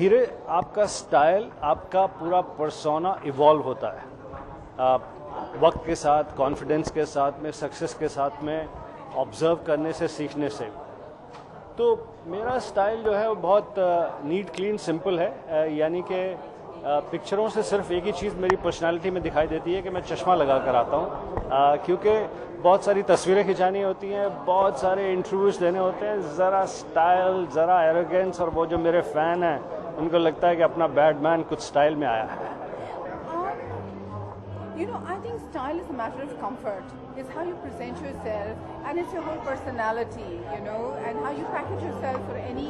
धीरे आपका स्टाइल, आपका पूरा पर्सोना इवॉल्व होता है वक्त के साथ, कॉन्फिडेंस के साथ में, सक्सेस के साथ में, ऑब्जर्व करने से, सीखने से। तो मेरा स्टाइल जो है वो बहुत नीट, क्लीन, सिंपल है। यानी कि पिक्चरों से सिर्फ एक ही चीज़ मेरी पर्सनालिटी में दिखाई देती है कि मैं चश्मा लगा कर आता हूँ, क्योंकि बहुत सारी तस्वीरें खिंचानी होती हैं, बहुत सारे इंटरव्यूज़ देने होते हैं। ज़रा स्टाइल, ज़रा एरोगेंस, और वो जो मेरे फ़ैन हैं उनको लगता है कि अपना बैडमैन कुछ स्टाइल में आया है। You know, I think style is a matter of comfort. It's how you present yourself, and it's your whole personality, you know, and how you package yourself for any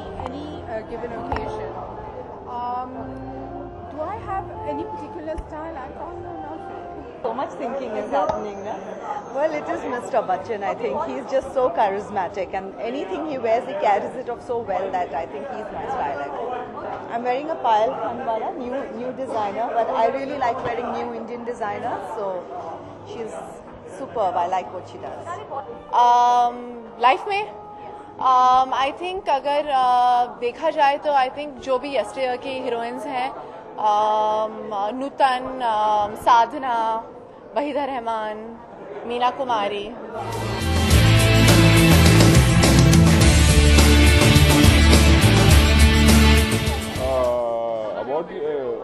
given occasion. Do I have any particular style? I don't know, not really. So much thinking is happening, na? Well, it is Mr. Bachchan, I think. He's just so charismatic, and anything he wears, he carries it off so well that I think he's my style icon. I'm wearing a Payal Khanwala, new designer, but I really like wearing new Indian designers, so she's superb. I like what she does. Life में I think अगर देखा जाए तो I think जो भी yesterday की heroines हैं, नूतन, साधना, Waheeda Rehman, Meena Kumari.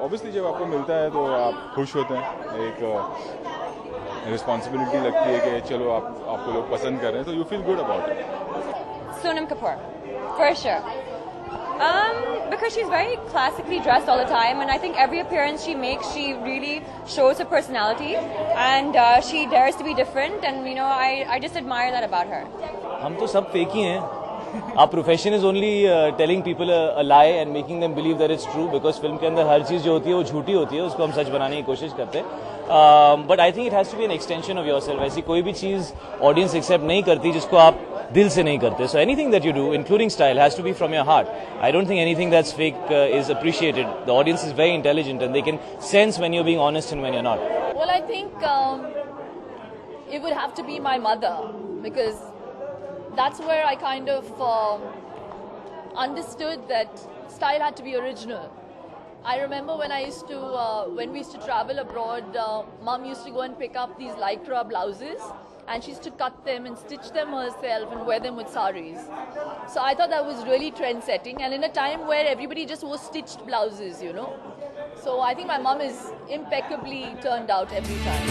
Obviously जब आपको मिलता है तो आप खुश होते हैं, एक रिस्पॉन्सिबिलिटी लगती है कि चलो आपको लोग पसंद कर रहे हैं, तो you feel good about it. Sonam Kapoor, for sure. Because she's very classically dressed all the time, and I think every appearance she makes, she really shows her personality, and she dares to be different, and you know, I just admire that about her. हम तो सब fake ही हैं. Our profession is only telling people a lie and making them believe that it's true, because film के अंदर हर चीज़ जो होती है वो झूठी होती है, उसको हम सच बनाने की कोशिश करते हैं. But I think it has to be an extension of yourself. ऐसी कोई भी चीज़ audience accept नहीं करती जिसको आप दिल से नहीं करते. So anything that you do, including style, has to be from your heart. I don't think anything that's fake is appreciated. The audience is very intelligent and they can sense when you're being honest and when you're not. Well, I think it would have to be my mother, because that's where I kind of understood that style had to be original. I remember when we used to travel abroad, Mom used to go and pick up these lycra blouses, and she used to cut them and stitch them herself and wear them with saris. So I thought that was really trend-setting, and in a time where everybody just wore stitched blouses, you know. So I think my mom is impeccably turned out every time.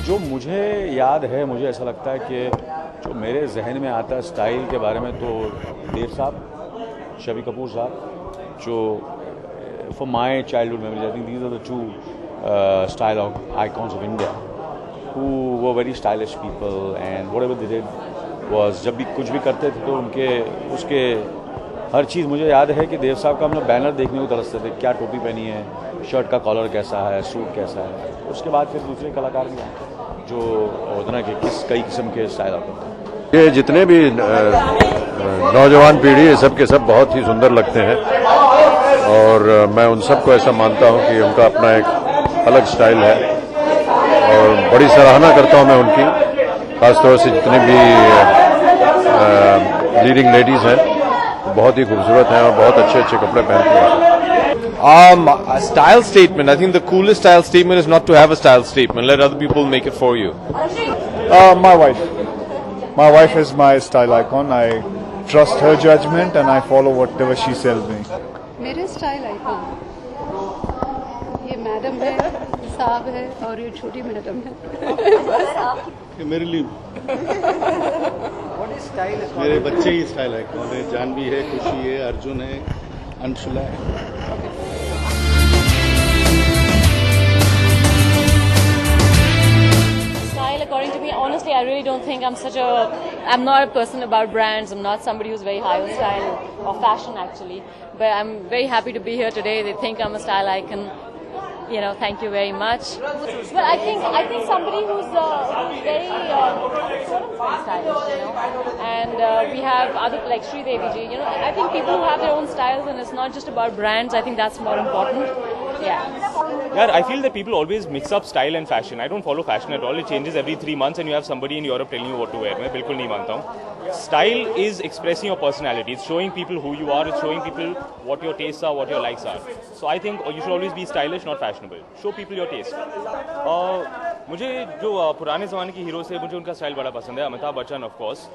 जो मुझे याद है, मुझे ऐसा लगता है कि जो मेरे जहन में आता है स्टाइल के बारे में, तो देव साहब, शबी कपूर साहब, जो for my childhood memories, I think these are the two style icons of India who were very stylish people, and whatever they did was, जब भी कुछ भी करते थे तो उसके हर चीज़ मुझे याद है कि देव साहब का हम लोग बैनर देखने को तरसते थे, क्या टोपी पहनी है, शर्ट का कॉलर कैसा है, सूट कैसा है. उसके बाद फिर दूसरे कलाकार भी आए जो उतना के कई किस्म के स्टाइल आते हैं. ये जितने भी नौजवान पीढ़ी है, सब के सब बहुत ही सुंदर लगते हैं, और मैं उन सबको ऐसा मानता हूं कि उनका अपना एक अलग स्टाइल है, और बड़ी सराहना करता हूं मैं उनकी, खासतौर से जितने भी लीडिंग लेडीज हैं, बहुत ही खूबसूरत हैं और बहुत अच्छे अच्छे कपड़े पहनती हैं. A style statement. I think the coolest style statement is not to have a style statement. Let other people make it for you. My wife. My wife is my style icon. I trust her judgment and I follow whatever she tells me. मेरे style icon ये madam है, साहब है, और ये छोटी madam है. मेरे लिए मेरे बच्चे ही स्टाइल आइकॉन है. जानवी है, खुशी है, अर्जुन है, अंशुला है. According to me, honestly, I really don't think I'm not a person about brands. I'm not somebody who's very high on style or fashion, actually. But I'm very happy to be here today. They think I'm a style icon. You know, thank you very much. But I think somebody who's very stylish, you know. And we have other, like Sri Devi ji. You know, I think people who have their own styles, and it's not just about brands. I think that's more important. Yeah. Yeah, I feel that people always mix up style and fashion. I don't follow fashion at all. It changes every 3 months and you have somebody in Europe telling you what to wear. मैं बिल्कुल नहीं मानता हूँ. Style is expressing your personality. It's showing people who you are. It's showing people what your tastes are, what your likes are. So I think you should always be stylish, not fashionable. Show people your taste. मुझे जो पुराने ज़माने के hero से मुझे उनका style बड़ा पसंद है. Amitabh Bachchan of course.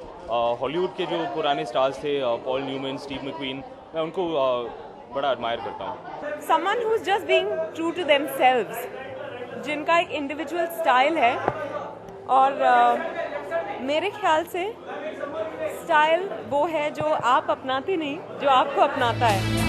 Hollywood के जो पुराने स्टार्स थे, पॉल न्यूमैन, स्टीव मैक्वीन, मैं उनको बड़ा एडमायर करता हूँ. Someone who's just being true to themselves, जिनका एक इंडिविजुअल स्टाइल है और मेरे ख्याल से स्टाइल वो है जो आप अपनाते नहीं, जो आपको अपनाता है.